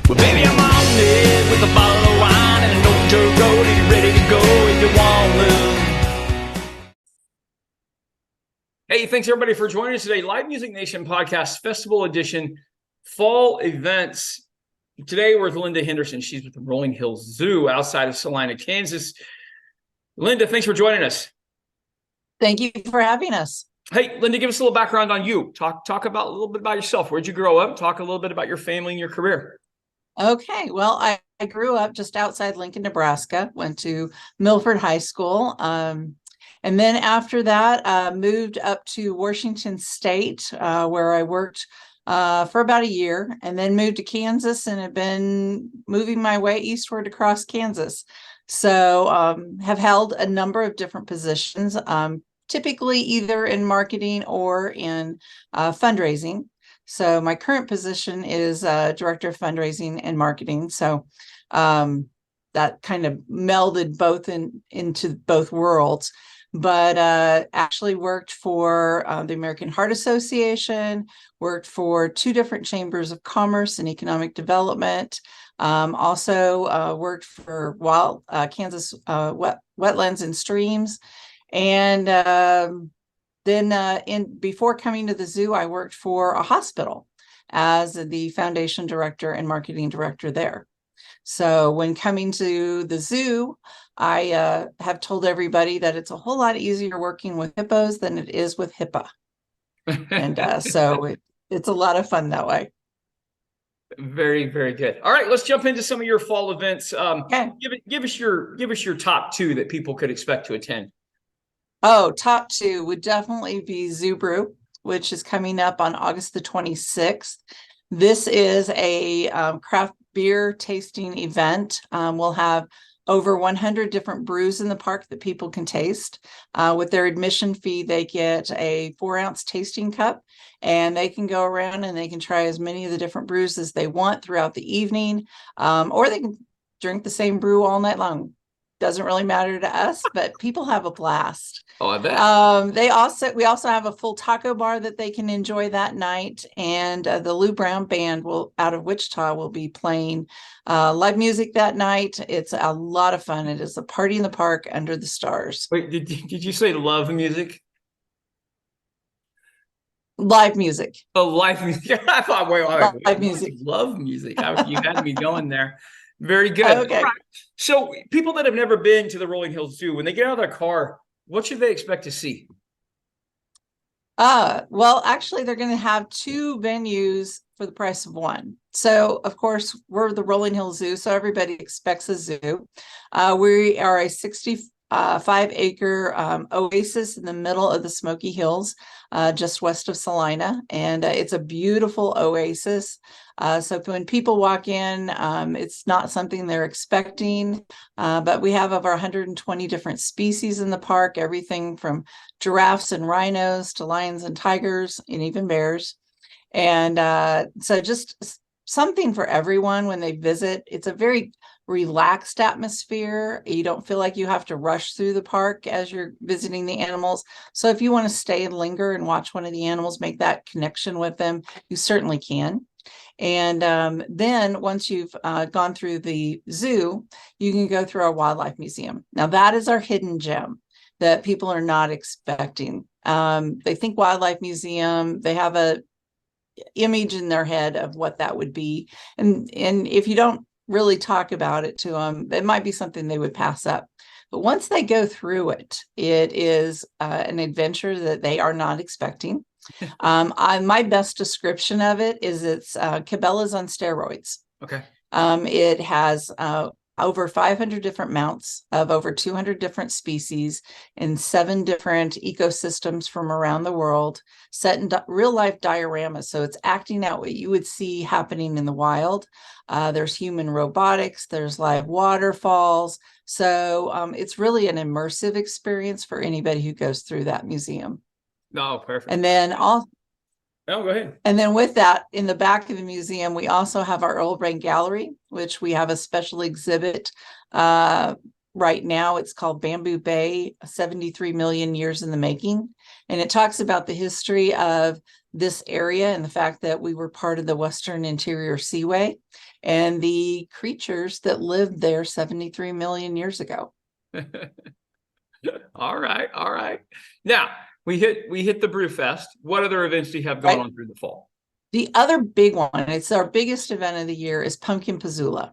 Well, baby, I'm on it with a bottle of wine and an old dirt road, and you're ready to go if you want to. Hey, thanks everybody for joining us today. Live Music Nation Podcast Festival Edition, Fall Events. Today we're with Linda Henderson. She's with the Rolling Hills Zoo outside of Salina, Kansas. Linda, thanks for joining us. Thank you for having us. Hey, Linda, give us a little background on you. Talk about a little bit about yourself. Where'd you grow up? Talk a little bit about your family and your career. Okay, well, I grew up just outside Lincoln, Nebraska, went to Milford High School. And then after that, moved up to Washington State, where I worked for about a year, and then moved to Kansas and have been moving my way eastward across Kansas. So have held a number of different positions, typically either in marketing or in fundraising. So my current position is Director of Fundraising and Marketing. So that kind of melded both into both worlds. But actually worked for the American Heart Association, worked for 2 different chambers of commerce and economic development. Also worked for Kansas Wetlands and Streams. And then before coming to the zoo, I worked for a hospital as the foundation director and marketing director there. So when coming to the zoo, I have told everybody that it's a whole lot easier working with hippos than it is with HIPAA. And so it's a lot of fun that way. Very, very good. All right, let's jump into some of your fall events. Okay. Give us your top 2 that people could expect to attend. Oh, top 2 would definitely be Zoo Brew, which is coming up on August the 26th. This is a craft beer tasting event. We'll have over 100 different brews in the park that people can taste. With their admission fee, they get a 4-ounce tasting cup, and they can go around and they can try as many of the different brews as they want throughout the evening, or they can drink the same brew all night long. Doesn't really matter to us, but people have a blast. Oh, I bet. We also have a full taco bar that they can enjoy that night, and the Lou Brown Band out of Wichita will be playing live music that night. It's a lot of fun. It is a party in the park under the stars. Wait, did you say love music? Live music. Oh, live music. I thought, wait, live music. Love music. You had me going there. Very good. Okay. Right. So people that have never been to the Rolling Hills Zoo, when they get out of their car, what should they expect to see? Well, actually, they're going to have 2 venues for the price of 1. So, of course, we're the Rolling Hills Zoo, so everybody expects a zoo. We are a 65-acre oasis in the middle of the Smoky Hills, just west of Salina, and it's a beautiful oasis. So when people walk in, it's not something they're expecting, but we have over 120 different species in the park, everything from giraffes and rhinos to lions and tigers and even bears. And so just something for everyone when they visit. It's a very relaxed atmosphere. You don't feel like you have to rush through the park as you're visiting the animals. So if you want to stay and linger and watch one of the animals, make that connection with them, you certainly can. And then once you've gone through the zoo, you can go through our wildlife museum. Now that is our hidden gem that people are not expecting. They think wildlife museum, they have a image in their head of what that would be. And if you don't really talk about it to them, it might be something they would pass up. But once they go through it, it is an adventure that they are not expecting. My best description of it is it's Cabela's on steroids. Okay. It has over 500 different mounts of over 200 different species in 7 different ecosystems from around the world, set in real life dioramas. So it's acting out what you would see happening in the wild. There's human robotics, there's live waterfalls. So it's really an immersive experience for anybody who goes through that museum. Oh, perfect. And then go ahead. And then with that, in the back of the museum, we also have our Earl Brain Gallery, which we have a special exhibit right now. It's called Bamboo Bay, 73 million years in the making. And it talks about the history of this area and the fact that we were part of the Western Interior Seaway. and the creatures that lived there 73 million years ago. All right. All right. Now we hit the Brewfest. What other events do you have going on through the fall? The other big one, it's our biggest event of the year, is Pumpkin Pazoola.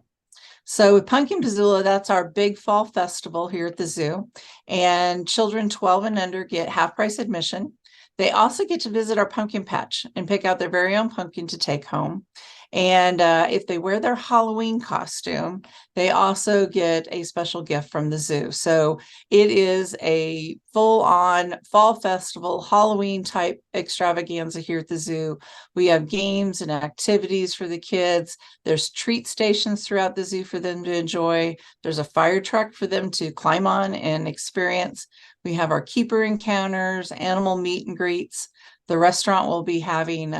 So with Pumpkin Pazoola, that's our big fall festival here at the zoo. And children 12 and under get half price admission. They also get to visit our pumpkin patch and pick out their very own pumpkin to take home. And if they wear their Halloween costume, they also get a special gift from the zoo. So it is a full-on fall festival, Halloween type extravaganza here at the zoo. We have games and activities for the kids. There's treat stations throughout the zoo for them to enjoy. There's a fire truck for them to climb on and experience. We have our keeper encounters, animal meet and greets. The restaurant will be having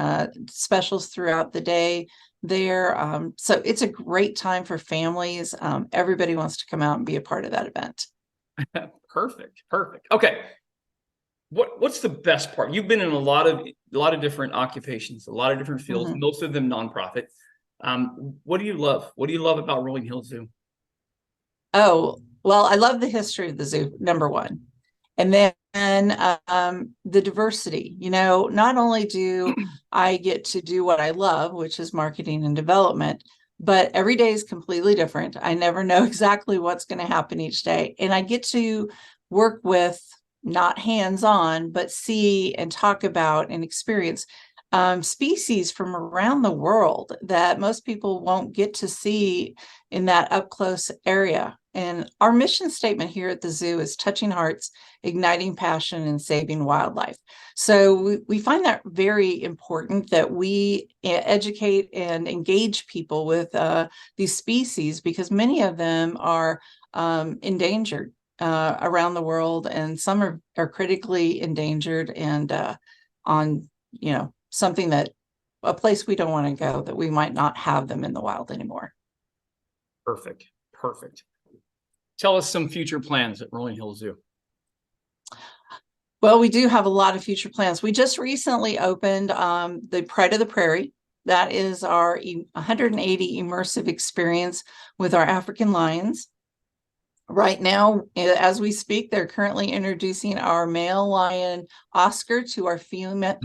specials throughout the day there. So it's a great time for families. Everybody wants to come out and be a part of that event. Perfect. Perfect. Okay. What's the best part? You've been in a lot of different occupations, a lot of different fields, most of them nonprofit. What do you love? What do you love about Rolling Hills Zoo? Oh, well, I love the history of the zoo, number one. And then the diversity, not only do I get to do what I love, which is marketing and development, but every day is completely different. I never know exactly what's going to happen each day. And I get to work with, not hands-on, but see and talk about and experience species from around the world that most people won't get to see in that up close area. And our mission statement here at the zoo is touching hearts, igniting passion, and saving wildlife. So we find that very important that we educate and engage people with these species, because many of them are endangered around the world, and some are critically endangered and on, something that a place we don't want to go, that we might not have them in the wild anymore. Perfect. Perfect. Tell us some future plans at Rolling Hills Zoo. Well, we do have a lot of future plans. We just recently opened the Pride of the Prairie. That is our 180 immersive experience with our African lions. Right now, as we speak, they're currently introducing our male lion, Oscar, to our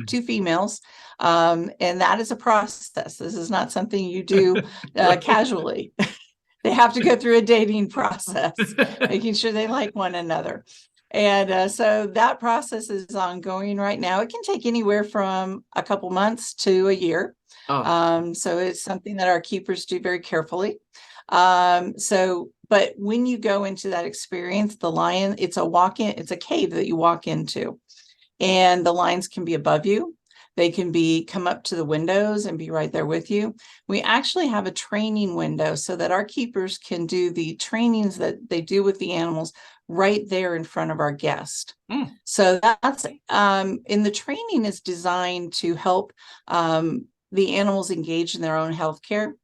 two females. And that is a process. This is not something you do casually. They have to go through a dating process, making sure they like one another. And so that process is ongoing right now. It can take anywhere from a couple months to a year. So it's something that our keepers do very carefully. But when you go into that experience, the lion, it's a cave that you walk into, and the lions can be above you. They can come up to the windows and be right there with you. We actually have a training window so that our keepers can do the trainings that they do with the animals right there in front of our guest. So that's, and the training is designed to help the animals engage in their own health care.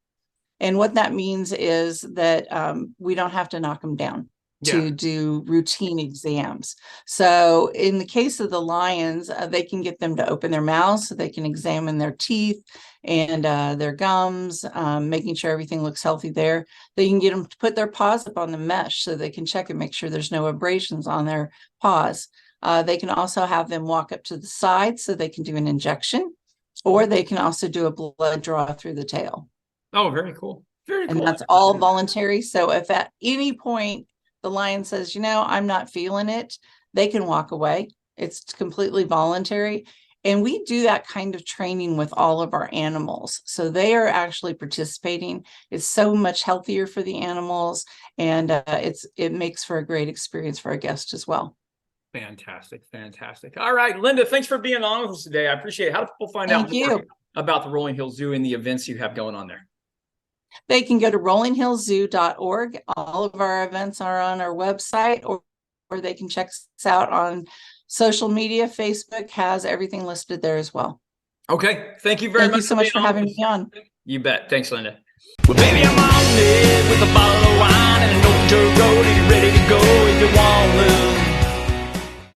And what that means is that we don't have to knock them down to do routine exams. So in the case of the lions, they can get them to open their mouths so they can examine their teeth and their gums, making sure everything looks healthy there. They can get them to put their paws up on the mesh so they can check and make sure there's no abrasions on their paws. They can also have them walk up to the side so they can do an injection, or they can also do a blood draw through the tail. Oh, very cool. Very cool. And that's all voluntary. So if at any point the lion says, I'm not feeling it, they can walk away. It's completely voluntary. And we do that kind of training with all of our animals. So they are actually participating. It's so much healthier for the animals. And it makes for a great experience for our guests as well. Fantastic. Fantastic. All right, Linda, thanks for being on with us today. I appreciate it. How do people find out more about the Rolling Hills Zoo and the events you have going on there? They can go to rollinghillzoo.org. All of our events are on our website, or they can check us out on social media. Facebook has everything listed there as well. Okay. Thank you very much. Thank you so much for having me on. You bet. Thanks, Linda. Well, baby, I'm on it with a bottle of wine and an old dirt road. Are you ready to go if you want to?